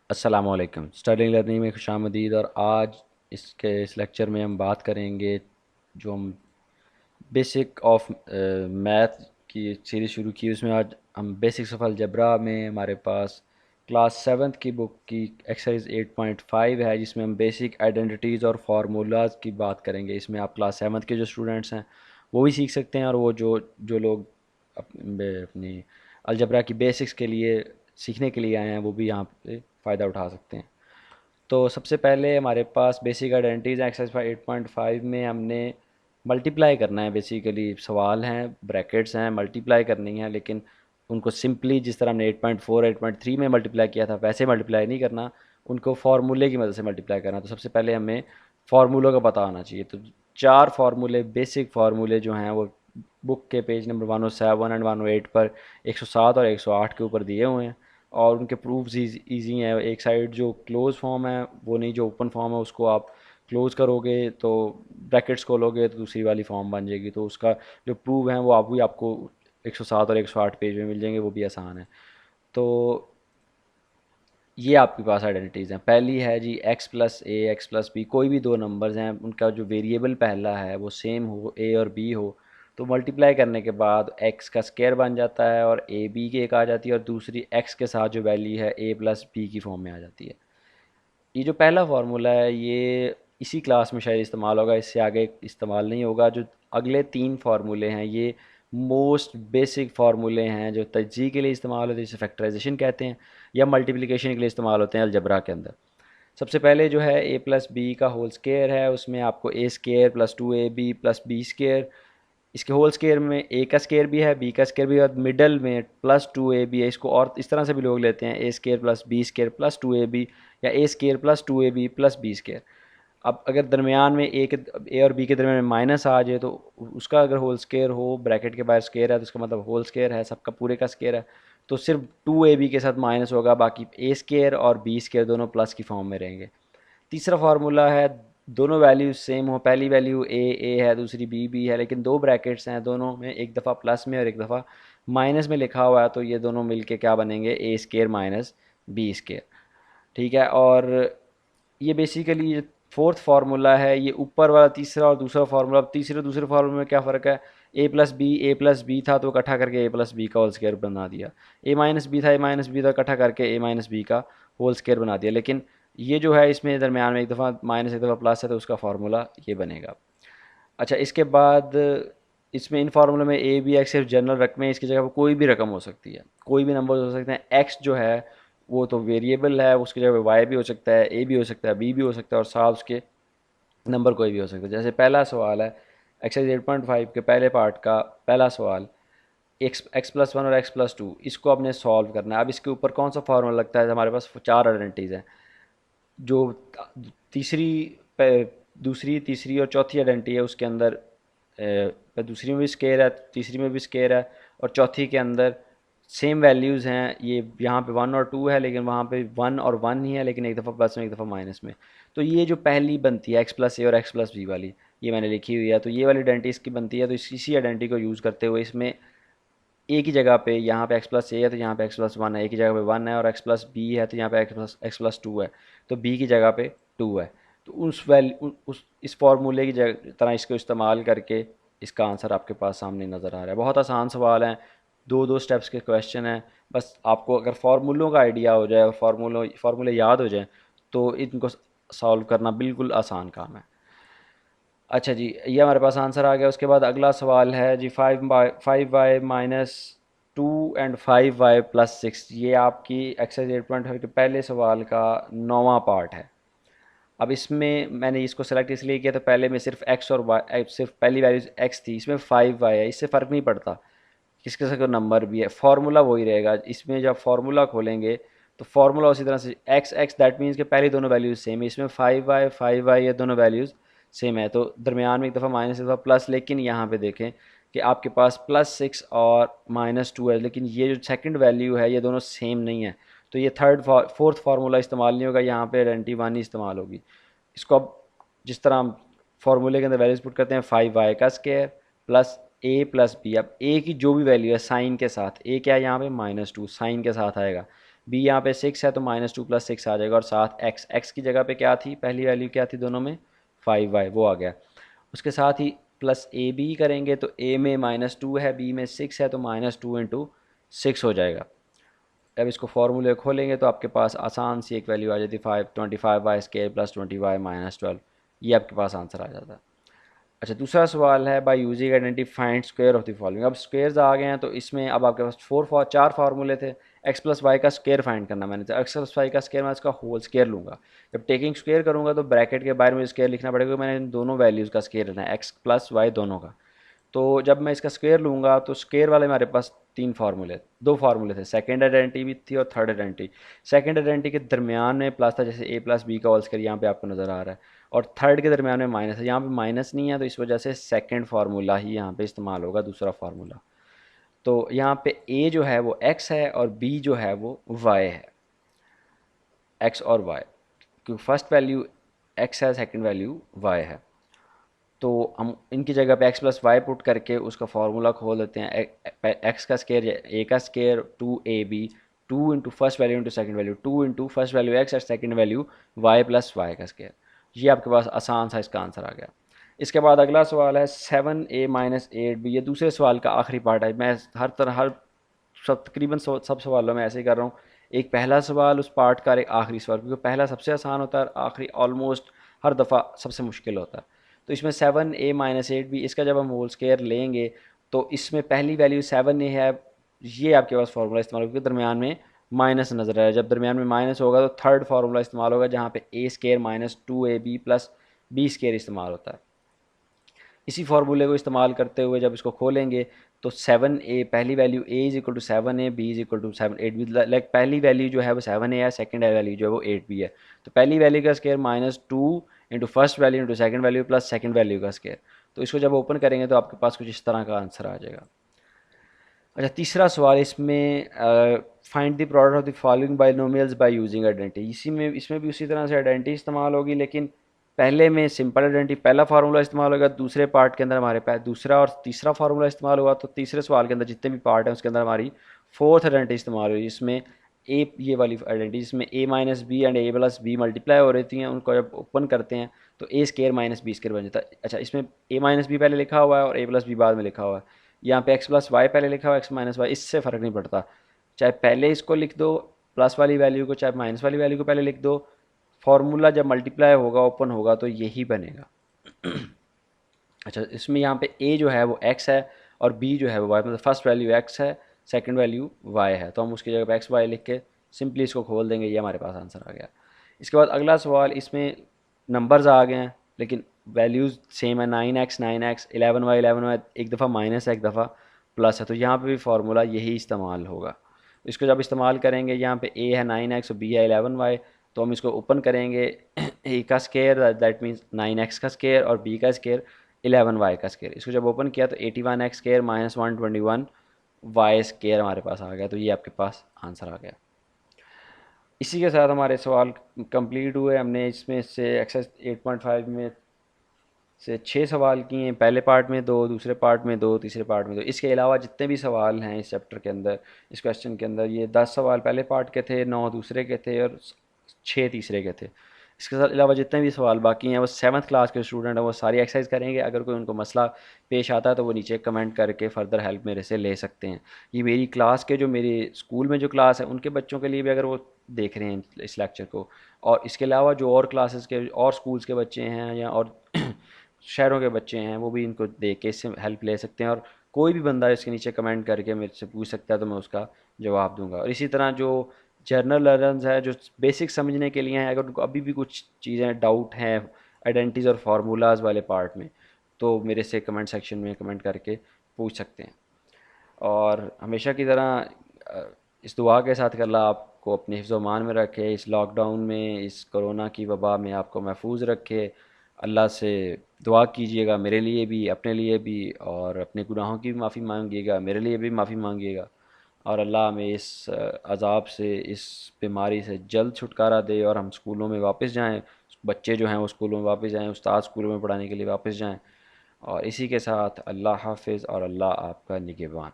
अस्सलाम वालेकुम। Study learning में खुशामदीद। और आज इस लेक्चर में हम बात करेंगे जो हम बेसिक ऑफ मैथ की सीरीज़ शुरू की, उसमें आज हम बेसिक्स ऑफ अलजबरा में हमारे पास क्लास सेवन्थ की बुक की एक्सरसाइज 8.5 है, जिसमें हम बेसिक आइडेंटिटीज़ और फार्मूलाज की बात करेंगे। इसमें आप क्लास सेवन्थ के जो स्टूडेंट्स हैं वो भी सीख सकते हैं, और वो जो जो लोग अपनी अलजबरा की बेसिक्स के लिए सीखने के लिए आए हैं वो भी यहाँ पे फ़ायदा उठा सकते हैं। तो सबसे पहले हमारे पास बेसिक आइडेंटिटीज़ एक्सरसाइज 8.5 में हमने मल्टीप्लाई करना है। बेसिकली सवाल हैं, ब्रैकेट्स हैं, मल्टीप्लाई करनी है, लेकिन उनको सिंपली जिस तरह हमने 8.4 8.3 में मल्टीप्लाई किया था वैसे मल्टीप्लाई नहीं करना, उनको फार्मूले की मदद से मल्टीप्लाई करना। तो सबसे पहले हमें फार्मूलों का पता होना चाहिए। तो चार फार्मूले, बेसिक फार्मूले जो हैं वो बुक के पेज नंबर 107 एंड 108 पर 107 और 108 के ऊपर दिए हुए हैं, और उनके प्रूफ्स ईजी हैं। एक साइड जो क्लोज फॉर्म है वो नहीं, जो ओपन फॉर्म है उसको आप क्लोज करोगे तो ब्रैकेट्स खोलोगे तो दूसरी वाली फॉर्म बन जाएगी। तो उसका जो प्रूफ है वो आप भी आपको 107 और 108 पेज में मिल जाएंगे, वो भी आसान है। तो ये आपके पास आइडेंटिटीज़ हैं। पहली है जी x प्लस ए एक्स प्लस बी। कोई भी दो नंबर्स हैं, उनका जो वेरिएबल पहला है वो सेम हो, ए और बी हो, तो मल्टीप्लाई करने के बाद x का स्क्वायर बन जाता है और ए बी की एक आ जाती है, और दूसरी x के साथ जो वैल्यू है a प्लस बी की फॉर्म में आ जाती है। ये जो पहला फार्मूला है ये इसी क्लास में शायद इस्तेमाल होगा, इससे आगे इस्तेमाल नहीं होगा। जो अगले तीन फार्मूले हैं ये मोस्ट बेसिक फार्मूले हैं जो तज्ज़ीह के लिए इस्तेमाल होते हैं, जिसे फैक्टराइजेशन कहते हैं, या मल्टीप्लिकेशन के लिए इस्तेमाल होते हैं अलजबरा के अंदर। सबसे पहले जो है ए प्लस बी का होल स्केयर है, उसमें आपको A square plus 2ab plus B square, इसके होल स्केयर में ए का स्केयर भी है, बी का स्केयर भी है, और मिडल में प्लस 2ab है। इसको और इस तरह से भी लोग लेते हैं, A square plus B square plus 2ab, या A square plus 2ab plus B square. अब अगर दरमियान में ए और बी के दरमियान में माइनस आ जाए तो उसका अगर होल स्केयर हो, ब्रैकेट के बाहर स्केयर है तो उसका मतलब होल स्केयर है, सबका पूरे का स्केयर है, तो सिर्फ 2ab के साथ माइनस होगा, बाकी ए स्केयर और बी स्केयर दोनों प्लस की फॉर्म में रहेंगे। तीसरा फार्मूला है दोनों वैल्यूज सेम हो, पहली वैल्यू ए है, दूसरी बी है, लेकिन दो ब्रैकेट्स हैं, दोनों में एक दफ़ा प्लस में और एक दफ़ा माइनस में लिखा हुआ है, तो ये दोनों मिलके क्या बनेंगे, ए स्केयर माइनस बी स्केयर। ठीक है। और ये बेसिकली ये फोर्थ फार्मूला है, ये ऊपर वाला तीसरा और दूसरा फार्मूला। अब तीसरे दूसरे फार्मूले में क्या फ़र्क है, ए प्लस बी था तो इकट्ठा करके ए प्लस बी का होल स्केयर बना दिया, ए माइनस बी था इकट्ठा करके ए माइनस बी का होल स्केयर बना दिया। लेकिन ये जो है इसमें दरमियान में एक दफ़ा माइनस एक दफ़ा प्लस है, तो उसका फार्मूला ये बनेगा। अच्छा, इसके बाद इसमें इन फार्मूले में ए बी एक्स सिर्फ जनरल रकमें हैं, इसकी जगह पर कोई भी रकम हो सकती है, कोई भी नंबर हो सकते हैं। एक्स जो है वो तो वेरिएबल है, उसकी जगह पे वाई भी हो सकता है, ए भी हो सकता है, बी भी हो सकता है, और साथ उसके नंबर कोई भी हो सकता है। जैसे पहला सवाल है एक्सरसाइज 8.5 के पहले पार्ट का पहला सवाल, एक्स प्लस 1 और x+2, इसको आपने सॉल्व करना है। अब इसके ऊपर कौन सा फार्मूला लगता है, हमारे पास चार आइडेंटिटीज़ हैं। जो तीसरी दूसरी तीसरी और चौथी आइडेंटिटी है उसके अंदर दूसरी में भी स्केयर है, तीसरी में भी स्केयर है, और चौथी के अंदर सेम वैल्यूज़ हैं। ये यहाँ पे 1 और 2 है, लेकिन वहाँ पे 1 और 1 ही है, लेकिन एक दफ़ा प्लस में एक दफ़ा माइनस में। तो ये जो पहली बनती है x+a और x+b वाली, ये मैंने लिखी हुई है, तो ये वाली आइडेंटिटी इसकी बनती है। तो इसी आइडेंटिटी को यूज़ करते हुए इसमें ए की जगह पे यहाँ पे x+a है तो यहाँ पे x+1 है, ए की जगह पे 1 है, और x+b है तो यहाँ पे x+2 है, तो b की जगह पे 2 है। तो उस इस फार्मूले की तरह इसको इस्तेमाल करके इसका आंसर आपके पास सामने नज़र आ रहा है। बहुत आसान सवाल है, दो दो स्टेप्स के क्वेश्चन हैं। बस आपको अगर फार्मूलों का आइडिया हो जाए और फार्मूले याद हो जाए तो इनको सॉल्व करना बिल्कुल आसान काम है। अच्छा जी, ये हमारे पास आंसर आ गया। उसके बाद अगला सवाल है जी 5y-2 एंड 5y+6। ये आपकी एक्सरसाइज 8.5 के पहले सवाल का 9वां पार्ट है। अब इसमें मैंने इसको सेलेक्ट इसलिए किया, तो पहले में सिर्फ x और y, सिर्फ पहली वैल्यू x थी, इसमें 5y है, इससे फ़र्क नहीं पड़ता किसके साथ कोई नंबर भी है, फार्मूला वही रहेगा। इसमें जब फार्मूला खोलेंगे तो फार्मूला उसी तरह से एक्स एक्स, दैट मीन्स कि पहली दोनों वैल्यूज़ सेम है। इसमें 5y ये दोनों वैल्यूज़ सेम है, तो दरमियान में एक दफ़ा माइनस एक दफ़ा प्लस। लेकिन यहाँ पे देखें कि आपके पास +6 और -2 है, लेकिन ये जो सेकंड वैल्यू है ये दोनों सेम नहीं है, तो ये फोर्थ फार्मूला इस्तेमाल नहीं होगा, यहाँ पे आइडेंटिटी 1 ही इस्तेमाल होगी। इसको अब जिस तरह हम फार्मूले के अंदर वैल्यूज पुट करते हैं, 5y का स्केयर प्लस ए प्लस बी। अब ए की जो भी वैल्यू है साइन के साथ, ए क्या है यहाँ पे -2, साइन के साथ आएगा, बी यहाँ पे 6 है तो -2 + 6 आ जाएगा, और साथ एक्स की जगह पे क्या थी, पहली वैल्यू क्या थी दोनों में, 5y, वो आ गया। उसके साथ ही प्लस ए बी करेंगे तो ए में -2 है, बी में 6 है तो -2 × 6 हो जाएगा। अब इसको फार्मूले खोलेंगे तो आपके पास आसान सी एक वैल्यू आ जाती है 25y² + 20y - 12, ये आपके पास आंसर आ जाता है। अच्छा, दूसरा सवाल है by using identity find square of the following. अब स्क्वायर्स आ गए हैं तो इसमें अब आपके पास चार फार्मूले थे। एक्स प्लस वाई का स्क्वायर फाइंड करना मैंने, तो एक्स प्लस वाई का स्क्वायर मैं इसका होल स्क्वायर लूँगा। जब टेकिंग स्क्वायर करूँगा तो ब्रैकेट के बाहर मुझे स्क्वायर लिखना पड़ेगा, मैंने इन दोनों वैल्यूज़ का स्क्वायर लेना है, एक्स प्लस वाई दोनों का। तो जब मैं इसका स्क्वायर लूँगा तो स्क्वायर वाले हमारे पास दो फार्मूले थे, सेकंड आइडेंटिटी भी थी और थर्ड आइडेंटिटी। सेकंड आइडेंटिटी के दरमियान में प्लस था, जैसे ए प्लस बी का होल स्क्वायर यहाँ पे आपको नज़र आ रहा है, और थर्ड के दरमियान में माइनस है, यहाँ पे माइनस नहीं है तो इस वजह से सेकंड फार्मूला ही यहाँ पे इस्तेमाल होगा, दूसरा फार्मूला। तो यहाँ पे ए जो है वो एक्स है और बी जो है वो वाई है, एक्स और वाई, क्योंकि फर्स्ट वैल्यू एक्स है, सेकंड वैल्यू वाई है। तो हम इनकी जगह पे एक्स प्लस वाई पुट करके उसका फार्मूला खोल देते हैं। एक्स का स्केयर ए का square 2ab, 2 into first value into second value, 2 into first value X और second value Y plus Y का स्केयर। ये आपके पास आसान सा इसका आंसर आ गया। इसके बाद अगला सवाल है 7a - 8b। ये दूसरे सवाल का आखिरी पार्ट है। मैं हर तकरीबन सब सवालों में ऐसे ही कर रहा हूँ, एक पहला सवाल उस पार्ट का, एक आखिरी सवाल, क्योंकि पहला सबसे आसान होता है और आखिरी ऑलमोस्ट हर दफ़ा सबसे मुश्किल होता है। तो इसमें 7a - 8b, इसका जब हम होल स्क्वायर लेंगे तो इसमें पहली वैल्यू 7a है, ये आपके पास फार्मूला इस्तेमाल होगा, क्योंकि दरमियान में माइनस नज़र आया, जब दरमियान में माइनस होगा तो थर्ड फार्मूला इस्तेमाल होगा, जहाँ पे a² -2ab + b² इस्तेमाल होता है। इसी फार्मूले को इस्तेमाल करते हुए जब इसको खोलेंगे तो 7a, पहली value a = 7a, b = 7 8b, like पहली वैल्यू जो है वो 7a है, सेकंड वैल्यू जो है वो 8b है। तो पहली वैल्यू का square -2 into first value into second value plus second value का स्क्वायर। तो इसको जब ओपन करेंगे तो आपके पास कुछ इस तरह का आंसर आ जाएगा। अच्छा, तीसरा सवाल इसमें find the product of the following binomials by using identity. इसमें भी उसी तरह से आइडेंटिटी इस्तेमाल होगी, लेकिन पहले में सिंपल आइडेंटिटी पहला फार्मूला इस्तेमाल होगा, दूसरे पार्ट के अंदर हमारे पास दूसरा और तीसरा फार्मूला इस्तेमाल हुआ। तो तीसरे सवाल के अंदर जितने भी पार्ट हैं उसके अंदर हमारी फोर्थ आइडेंटिटी इस्तेमाल हुई, इसमें ये वाली आइडेंटिटी, जिसमें a - b and a + b multiply हो रही हैं, उनको जब ओपन करते हैं तो a² - b² बन जाता है। अच्छा, इसमें a - b पहले लिखा हुआ है और a + b बाद में लिखा हुआ है। यहाँ पे x + y पहले लिखा हुआ है, x - y, इससे फ़र्क नहीं पड़ता, चाहे पहले इसको लिख दो प्लस वाली वैल्यू को, चाहे माइनस वाली वैल्यू को पहले लिख दो, फार्मूला जब मल्टीप्लाई होगा, ओपन होगा, तो यही बनेगा। अच्छा, इसमें यहाँ पे a जो है वो x है और b जो है वो y, मतलब फर्स्ट वैल्यू x है, सेकंड वैल्यू y है, तो हम उसकी जगह पे x y लिख के सिंपली इसको खोल देंगे, ये हमारे पास आंसर आ गया। इसके बाद अगला सवाल, इसमें नंबर्स आ गए हैं लेकिन वैल्यूज़ सेम है, 9x 9x, 11y 11y, एक दफ़ा माइनस है एक दफ़ा प्लस है, तो यहाँ पे भी फार्मूला यही इस्तेमाल होगा। इसको जब इस्तेमाल करेंगे, यहाँ पे a है 9x और b है 11y, तो हम इसको ओपन करेंगे, a का स्केयर दैट मीन्स 9x का स्केयर और b का स्केयर 11y का स्केयर। इसको जब ओपन किया तो 81x² - 121y² हमारे पास आ गया, तो ये आपके पास आंसर आ गया। इसी के साथ हमारे सवाल कंप्लीट हुए। हमने इसमें से एक्सरसाइज 8.5 में से 6 सवाल किए हैं, पहले पार्ट में 2, दूसरे पार्ट में 2, तीसरे पार्ट में 2। इसके अलावा जितने भी सवाल हैं इस चैप्टर के अंदर, इस क्वेश्चन के अंदर, ये 10 सवाल पहले पार्ट के थे, 9 दूसरे के थे और 6 तीसरे के थे। इसके साथ अलावा जितने भी सवाल बाकी हैं वो 7th क्लास के स्टूडेंट हैं, वो सारी एक्सरसाइज करेंगे। अगर कोई उनको मसला पेश आता है तो वो नीचे कमेंट करके फ़र्दर हेल्प मेरे से ले सकते हैं। ये मेरी क्लास के, जो मेरे स्कूल में जो क्लास है उनके बच्चों के लिए भी अगर वो देख रहे हैं इस लेक्चर को, और इसके अलावा जो और क्लासेस के और स्कूल्स के बच्चे हैं या और शहरों के बच्चे हैं, वो भी इनको देख के इससे हेल्प ले सकते हैं। और कोई भी बंदा इसके नीचे कमेंट करके मेरे से पूछ सकता है तो मैं उसका जवाब दूंगा। और इसी तरह जो जर्नल लर्नर्स है, जो बेसिक समझने के लिए हैं, अगर उनको अभी भी कुछ चीज़ें डाउट हैं आइडेंटिटीज़ और फार्मूलाज वाले पार्ट में, तो मेरे से कमेंट सेक्शन में कमेंट करके पूछ सकते हैं। और हमेशा की तरह इस दुआ के साथ कि अल्लाह आपको अपने हिफ्ज़ व मान में रखे, इस लॉकडाउन में, इस कोरोना की वबा में आपको महफूज रखे। अल्लाह से दुआ कीजिएगा मेरे लिए भी, अपने लिए भी, और अपने गुनाहों की भी माफ़ी मांगिएगा, मेरे लिए भी माफ़ी मांगिएगा। और अल्लाह हमें इस अज़ाब से, इस बीमारी से जल्द छुटकारा दे और हम स्कूलों में वापस जाएं, बच्चे जो हैं वो स्कूलों में वापस जाएं, उस्ताद स्कूलों में पढ़ाने के लिए वापस जाएं। और इसी के साथ अल्लाह हाफिज़ और अल्लाह आपका निगहबान।